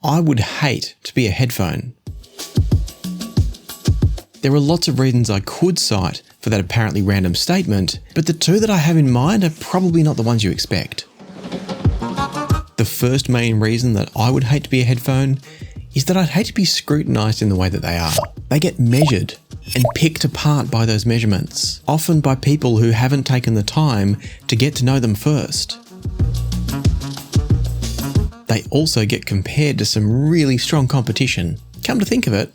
I would hate to be a headphone. There are lots of reasons I could cite for that apparently random statement, but the two that I have in mind are probably not the ones you expect. The first main reason that I would hate to be a headphone is that I'd hate to be scrutinised in the way that they are. They get measured and picked apart by those measurements, often by people who haven't taken the time to get to know them first. They also get compared to some really strong competition. Come to think of it,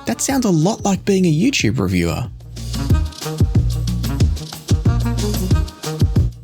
that sounds a lot like being a YouTube reviewer.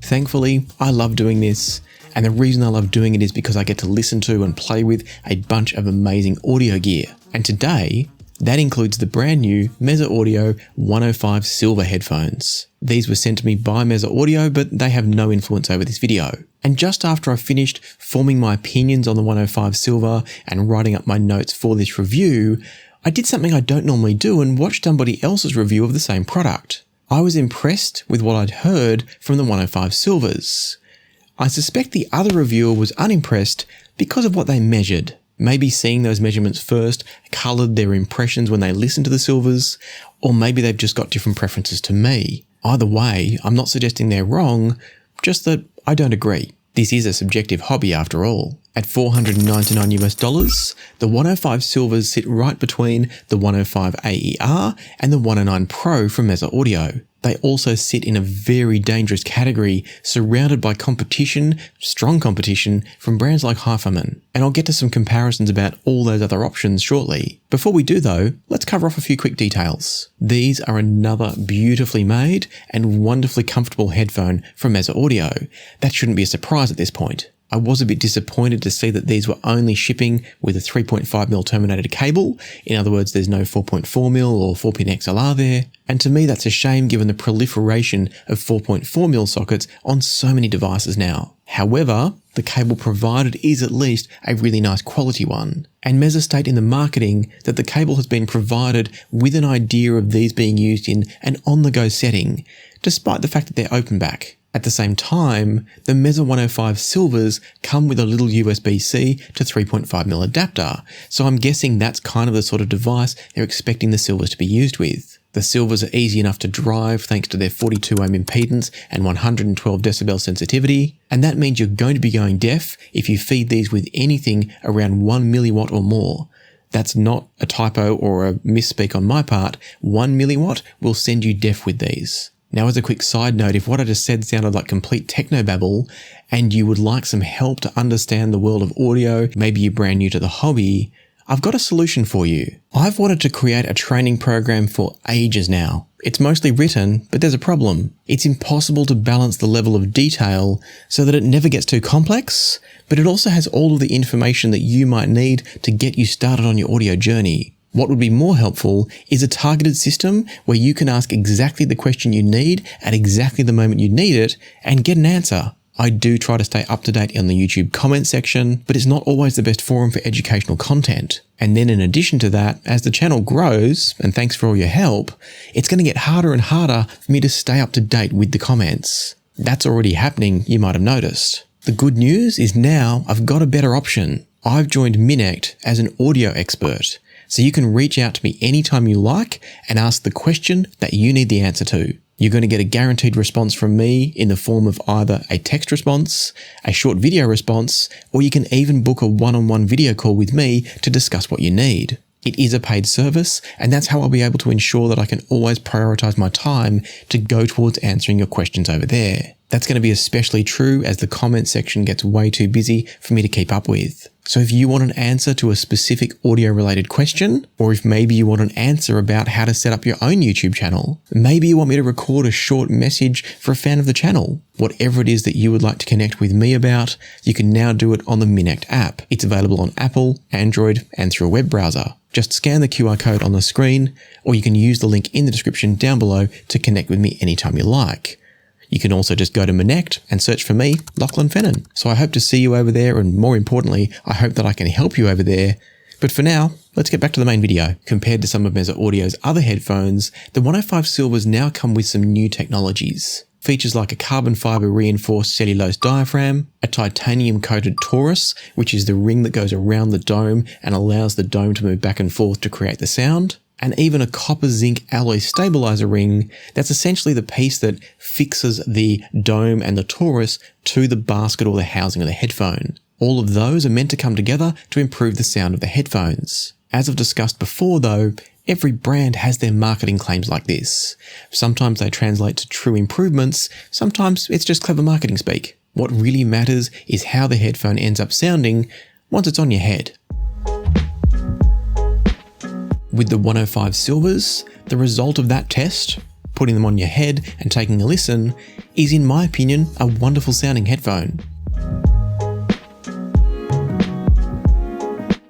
Thankfully, I love doing this, and the reason I love doing it is because I get to listen to and play with a bunch of amazing audio gear. And today, that includes the brand new Meze Audio 105 SILVA headphones. These were sent to me by Meze Audio, but they have no influence over this video. And just after I finished forming my opinions on the 105 SILVA and writing up my notes for this review, I did something I don't normally do and watched somebody else's review of the same product. I was impressed with what I'd heard from the 105 SILVAs. I suspect the other reviewer was unimpressed because of what they measured. Maybe seeing those measurements first coloured their impressions when they listened to the SILVAs, or maybe they've just got different preferences to me. Either way, I'm not suggesting they're wrong, just that I don't agree. This is a subjective hobby after all. At $499 US, the 105 SILVAs sit right between the 105 AER and the 109 Pro from Meze Audio. They also sit in a very dangerous category, surrounded by competition, strong competition, from brands like HiFiMan. And I'll get to some comparisons about all those other options shortly. Before we do though, let's cover off a few quick details. These are another beautifully made and wonderfully comfortable headphone from Meze Audio. That shouldn't be a surprise at this point. I was a bit disappointed to see that these were only shipping with a 3.5mm terminated cable. In other words, there's no 4.4mm or 4-pin XLR there. And to me, that's a shame given the proliferation of 4.4mm sockets on so many devices now. However, the cable provided is at least a really nice quality one. And Meze state in the marketing that the cable has been provided with an idea of these being used in an on-the-go setting, despite the fact that they're open back. At the same time, the Meze 105 SILVAs come with a little USB-C to 3.5mm adapter, so I'm guessing that's kind of the sort of device they're expecting the SILVAs to be used with. The SILVAs are easy enough to drive thanks to their 42 ohm impedance and 112 decibel sensitivity, and that means you're going to be going deaf if you feed these with anything around 1 milliwatt or more. That's not a typo or a misspeak on my part. 1 milliwatt will send you deaf with these. Now, as a quick side note, if what I just said sounded like complete technobabble and you would like some help to understand the world of audio, maybe you're brand new to the hobby, I've got a solution for you. I've wanted to create a training program for ages now. It's mostly written, but there's a problem. It's impossible to balance the level of detail so that it never gets too complex, but it also has all of the information that you might need to get you started on your audio journey. What would be more helpful is a targeted system where you can ask exactly the question you need at exactly the moment you need it and get an answer. I do try to stay up to date on the YouTube comment section, but it's not always the best forum for educational content. And then in addition to that, as the channel grows, and thanks for all your help, it's going to get harder and harder for me to stay up to date with the comments. That's already happening, you might have noticed. The good news is now I've got a better option. I've joined Minect as an audio expert. So you can reach out to me anytime you like and ask the question that you need the answer to. You're going to get a guaranteed response from me in the form of either a text response, a short video response, or you can even book a one-on-one video call with me to discuss what you need. It is a paid service, and that's how I'll be able to ensure that I can always prioritize my time to go towards answering your questions over there. That's going to be especially true as the comment section gets way too busy for me to keep up with. So if you want an answer to a specific audio related question, or if maybe you want an answer about how to set up your own YouTube channel, maybe you want me to record a short message for a fan of the channel, whatever it is that you would like to connect with me about, you can now do it on the Minect app. It's available on Apple, Android, and through a web browser. Just scan the QR code on the screen, or you can use the link in the description down below to connect with me anytime you like. You can also just go to Minect and search for me, Lachlan Fennan. So I hope to see you over there, and more importantly, I hope that I can help you over there. But for now, let's get back to the main video. Compared to some of Meze Audio's other headphones, the 105 SILVAs now come with some new technologies. Features like a carbon fiber reinforced cellulose diaphragm, a titanium coated torus, which is the ring that goes around the dome and allows the dome to move back and forth to create the sound, and even a copper zinc alloy stabilizer ring that's essentially the piece that fixes the dome and the torus to the basket or the housing of the headphone. All of those are meant to come together to improve the sound of the headphones. As I've discussed before though, every brand has their marketing claims like this. Sometimes they translate to true improvements, sometimes it's just clever marketing speak. What really matters is how the headphone ends up sounding once it's on your head. With the 105 Silvas, the result of that test, putting them on your head and taking a listen, is in my opinion a wonderful sounding headphone.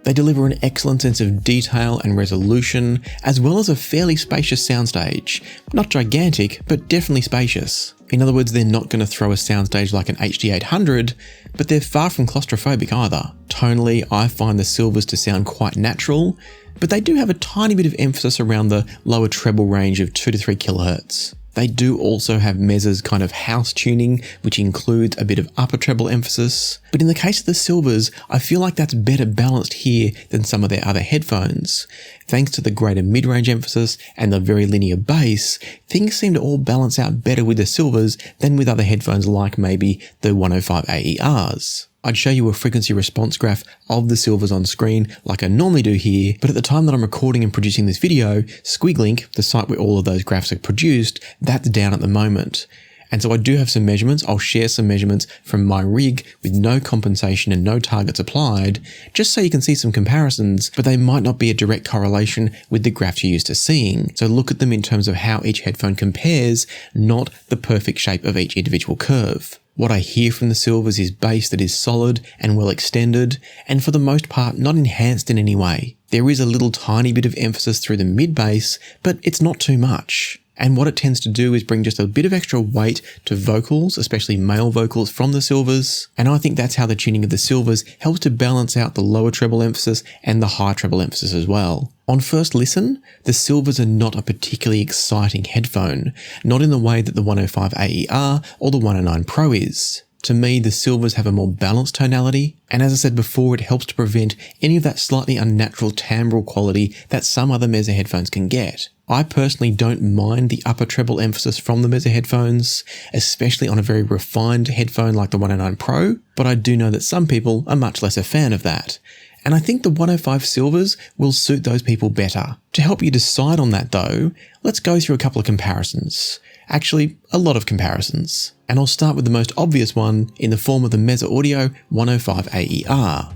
They deliver an excellent sense of detail and resolution, as well as a fairly spacious soundstage. Not gigantic, but definitely spacious. In other words, they're not going to throw a soundstage like an HD800, but they're far from claustrophobic either. Tonally, I find the Silvas to sound quite natural, but they do have a tiny bit of emphasis around the lower treble range of 2 to 3 kHz. They do also have Meze's kind of house tuning, which includes a bit of upper treble emphasis. But in the case of the Silvas, I feel like that's better balanced here than some of their other headphones. Thanks to the greater mid-range emphasis and the very linear bass, things seem to all balance out better with the Silvas than with other headphones like maybe the 105 AERs. I'd show you a frequency response graph of the Silvas on screen like I normally do here, but at the time that I'm recording and producing this video, Squiglink, the site where all of those graphs are produced, that's down at the moment. And so I do have some measurements. I'll share some measurements from my rig with no compensation and no targets applied, just so you can see some comparisons, but they might not be a direct correlation with the graphs you're used to seeing. So look at them in terms of how each headphone compares, not the perfect shape of each individual curve. What I hear from the Silvas is bass that is solid and well extended, and for the most part not enhanced in any way. There is a little tiny bit of emphasis through the mid bass, but it's not too much. And what it tends to do is bring just a bit of extra weight to vocals, especially male vocals from the Silvas. And I think that's how the tuning of the Silvas helps to balance out the lower treble emphasis and the high treble emphasis as well. On first listen, the Silvas are not a particularly exciting headphone, not in the way that the 105 AER or the 109 Pro is. To me, the Silvas have a more balanced tonality, and as I said before, it helps to prevent any of that slightly unnatural timbral quality that some other Meze headphones can get. I personally don't mind the upper treble emphasis from the Meze headphones, especially on a very refined headphone like the 109 Pro, but I do know that some people are much less a fan of that. And I think the 105 Silvas will suit those people better. To help you decide on that though, let's go through a couple of comparisons. Actually, a lot of comparisons. And I'll start with the most obvious one in the form of the Meze Audio 105 AER.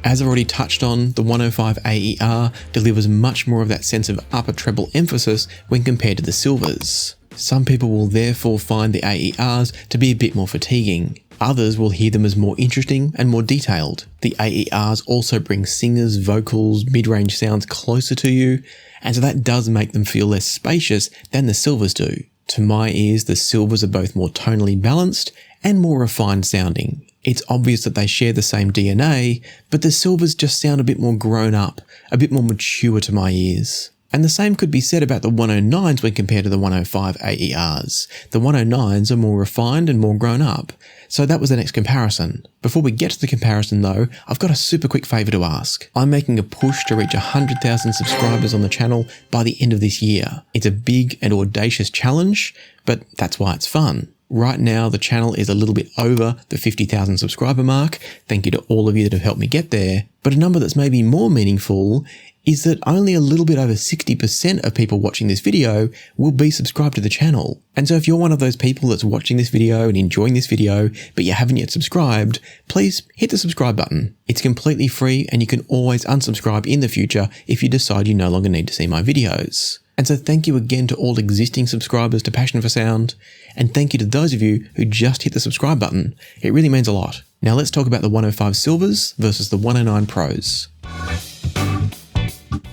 As I've already touched on, the 105 AER delivers much more of that sense of upper treble emphasis when compared to the Silvas. Some people will therefore find the AERs to be a bit more fatiguing. Others will hear them as more interesting and more detailed. The AERs also bring singers, vocals, mid-range sounds closer to you, and so that does make them feel less spacious than the Silvas do. To my ears, the Silvas are both more tonally balanced and more refined sounding. It's obvious that they share the same DNA, but the Silvas just sound a bit more grown up, a bit more mature to my ears. And the same could be said about the 109s when compared to the 105 AERs. The 109s are more refined and more grown up. So that was the next comparison. Before we get to the comparison though, I've got a super quick favour to ask. I'm making a push to reach 100,000 subscribers on the channel by the end of this year. It's a big and audacious challenge, but that's why it's fun. Right now, the channel is a little bit over the 50,000 subscriber mark. Thank you to all of you that have helped me get there. But a number that's maybe more meaningful is that only a little bit over 60% of people watching this video will be subscribed to the channel. And so if you're one of those people that's watching this video and enjoying this video, but you haven't yet subscribed, please hit the subscribe button. It's completely free and you can always unsubscribe in the future if you decide you no longer need to see my videos. And so thank you again to all existing subscribers to Passion for Sound, and thank you to those of you who just hit the subscribe button. It really means a lot. Now let's talk about the 105 Silvas versus the 109 Pros.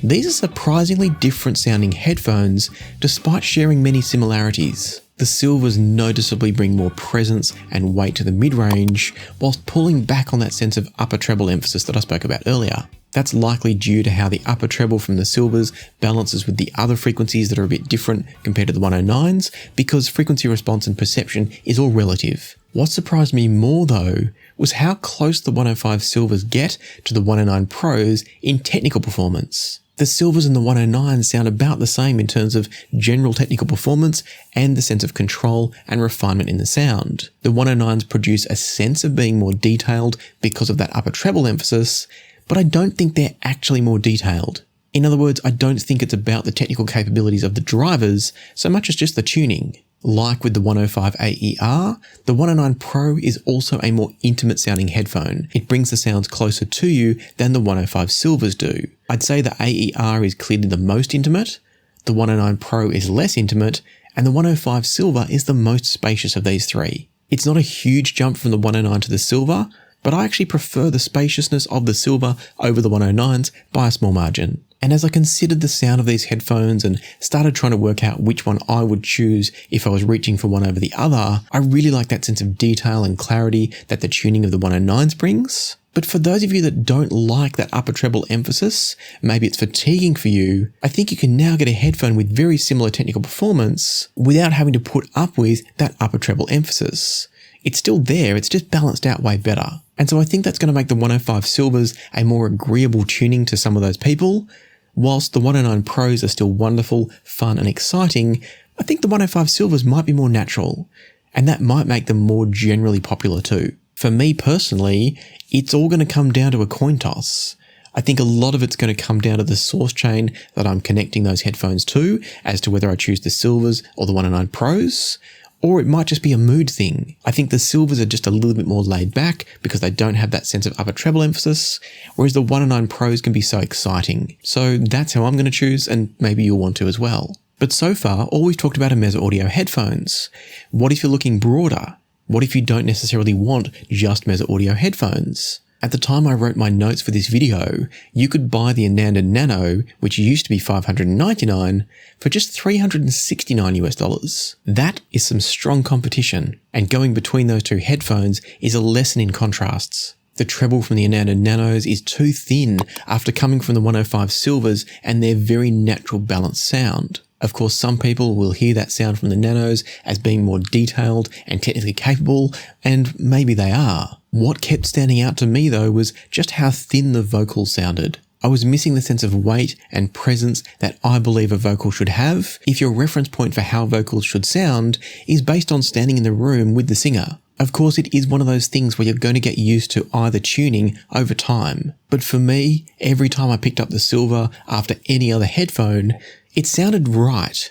These are surprisingly different sounding headphones despite sharing many similarities. The Silvas noticeably bring more presence and weight to the mid-range whilst pulling back on that sense of upper treble emphasis that I spoke about earlier. That's likely due to how the upper treble from the Silvas balances with the other frequencies that are a bit different compared to the 109s, because frequency response and perception is all relative. What surprised me more though was how close the 105 Silvas get to the 109 Pros in technical performance. The Silvas and the 109s sound about the same in terms of general technical performance and the sense of control and refinement in the sound. The 109s produce a sense of being more detailed because of that upper treble emphasis, but I don't think they're actually more detailed. In other words, I don't think it's about the technical capabilities of the drivers so much as just the tuning. Like with the 105 AER, the 109 Pro is also a more intimate sounding headphone. It brings the sounds closer to you than the 105 Silvas do. I'd say the AER is clearly the most intimate, the 109 Pro is less intimate, and the 105 Silva is the most spacious of these three. It's not a huge jump from the 109 to the Silva, but I actually prefer the spaciousness of the Silva over the 109s by a small margin. And as I considered the sound of these headphones and started trying to work out which one I would choose if I was reaching for one over the other, I really like that sense of detail and clarity that the tuning of the 109s brings. But for those of you that don't like that upper treble emphasis, maybe it's fatiguing for you, I think you can now get a headphone with very similar technical performance without having to put up with that upper treble emphasis. It's still there, it's just balanced out way better. And so I think that's going to make the 105 Silvas a more agreeable tuning to some of those people. Whilst the 109 Pros are still wonderful, fun and exciting, I think the 105 Silvas might be more natural, and that might make them more generally popular too. For me personally, it's all going to come down to a coin toss. I think a lot of it's going to come down to the source chain that I'm connecting those headphones to as to whether I choose the Silvas or the 109 Pros. Or it might just be a mood thing. I think the Silvas are just a little bit more laid back because they don't have that sense of upper treble emphasis, whereas the 109 Pros can be so exciting. So that's how I'm going to choose, and maybe you'll want to as well. But so far, all we've talked about are Meze Audio headphones. What if you're looking broader? What if you don't necessarily want just Meze Audio headphones? At the time I wrote my notes for this video, you could buy the Ananda Nano, which used to be $599, for just $369 US. That is some strong competition, and going between those two headphones is a lesson in contrasts. The treble from the Ananda Nanos is too thin after coming from the 105 Silvas and their very natural balanced sound. Of course, some people will hear that sound from the Nanos as being more detailed and technically capable, and maybe they are. What kept standing out to me though was just how thin the vocals sounded. I was missing the sense of weight and presence that I believe a vocal should have if your reference point for how vocals should sound is based on standing in the room with the singer. Of course, it is one of those things where you're going to get used to either tuning over time. But for me, every time I picked up the Silva after any other headphone, it sounded right.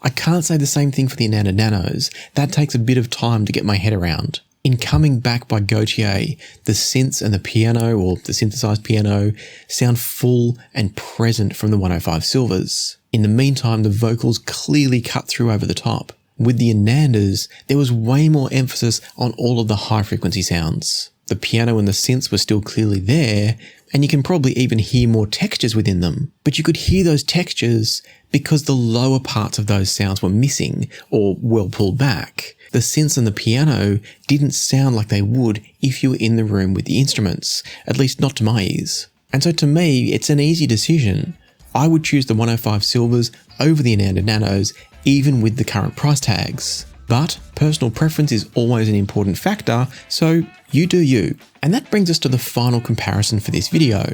I can't say the same thing for the Ananda Nanos. That takes a bit of time to get my head around. In Coming Back by Gautier, the synths and the piano, or the synthesized piano, sound full and present from the 105 Silvas. In the meantime, the vocals clearly cut through over the top. With the Anandas, there was way more emphasis on all of the high frequency sounds. The piano and the synths were still clearly there, and you can probably even hear more textures within them. But you could hear those textures because the lower parts of those sounds were missing or well pulled back. The synths and the piano didn't sound like they would if you were in the room with the instruments, at least not to my ears. And so to me, it's an easy decision. I would choose the 105 Silvas over the Ananda Nanos, even with the current price tags. But personal preference is always an important factor, so you do you. And that brings us to the final comparison for this video,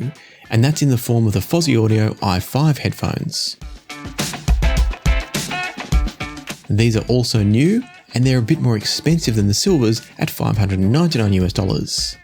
and that's in the form of the Fosi Audio i5 headphones. These are also new, and they're a bit more expensive than the Silvas at $599 US.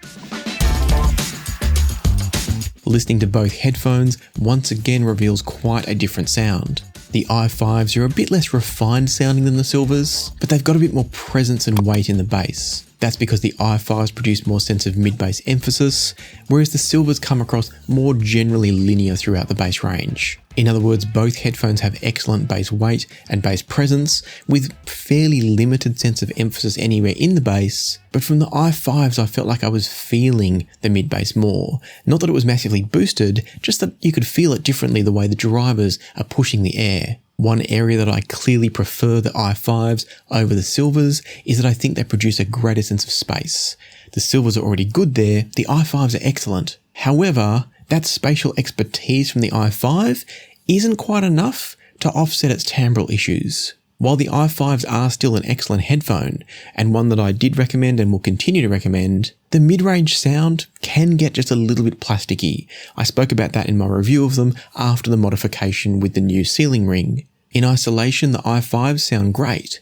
Listening to both headphones once again reveals quite a different sound. The i5s are a bit less refined sounding than the Silvas, but they've got a bit more presence and weight in the bass. That's because the i5s produce more sense of mid-bass emphasis, whereas the Silvas come across more generally linear throughout the bass range. In other words, both headphones have excellent bass weight and bass presence, with fairly limited sense of emphasis anywhere in the bass, but from the i5s I felt like I was feeling the mid-bass more. Not that it was massively boosted, just that you could feel it differently the way the drivers are pushing the air. One area that I clearly prefer the i5s over the Silvas is that I think they produce a greater sense of space. The Silvas are already good there, the i5s are excellent. However, that spatial expertise from the i5 isn't quite enough to offset its timbral issues. While the i5s are still an excellent headphone, and one that I did recommend and will continue to recommend, the mid-range sound can get just a little bit plasticky. I spoke about that in my review of them after the modification with the new ceiling ring. In isolation, the i5s sound great.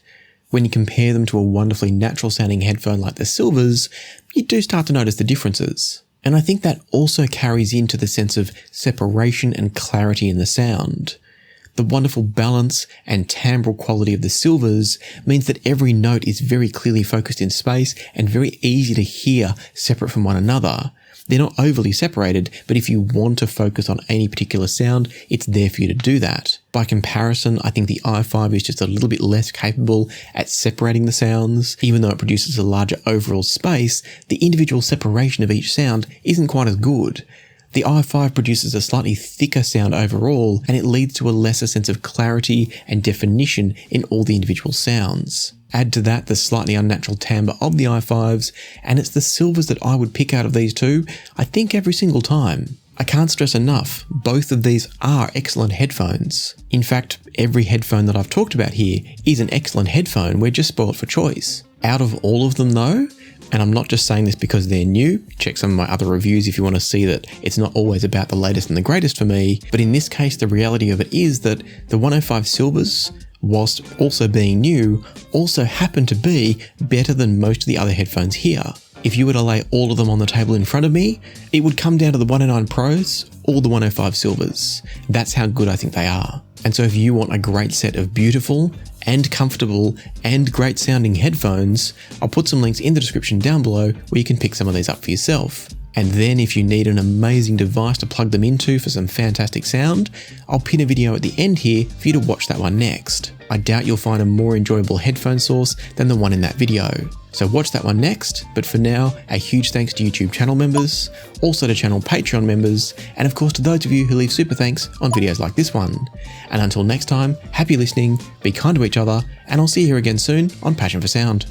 When you compare them to a wonderfully natural sounding headphone like the SILVAs, you do start to notice the differences. And I think that also carries into the sense of separation and clarity in the sound. The wonderful balance and timbral quality of the SILVAs means that every note is very clearly focused in space and very easy to hear separate from one another. They're not overly separated, but if you want to focus on any particular sound, it's there for you to do that. By comparison, I think the i5 is just a little bit less capable at separating the sounds. Even though it produces a larger overall space, the individual separation of each sound isn't quite as good. The i5 produces a slightly thicker sound overall, and it leads to a lesser sense of clarity and definition in all the individual sounds. Add to that the slightly unnatural timbre of the i5s, and it's the SILVAs that I would pick out of these two, I think every single time. I can't stress enough, both of these are excellent headphones. In fact, every headphone that I've talked about here is an excellent headphone, we're just spoiled for choice. Out of all of them though, and I'm not just saying this because they're new, check some of my other reviews if you want to see that it's not always about the latest and the greatest for me, but in this case the reality of it is that the 105 SILVAs, whilst also being new, also happen to be better than most of the other headphones here. If you were to lay all of them on the table in front of me, it would come down to the 109 Pros or the 105 SILVAs. That's how good I think they are. And so if you want a great set of beautiful and comfortable and great sounding headphones, I'll put some links in the description down below where you can pick some of these up for yourself. And then if you need an amazing device to plug them into for some fantastic sound, I'll pin a video at the end here for you to watch that one next. I doubt you'll find a more enjoyable headphone source than the one in that video. So watch that one next, but for now, a huge thanks to YouTube channel members, also to channel Patreon members, and of course to those of you who leave super thanks on videos like this one. And until next time, happy listening, be kind to each other, and I'll see you here again soon on Passion for Sound.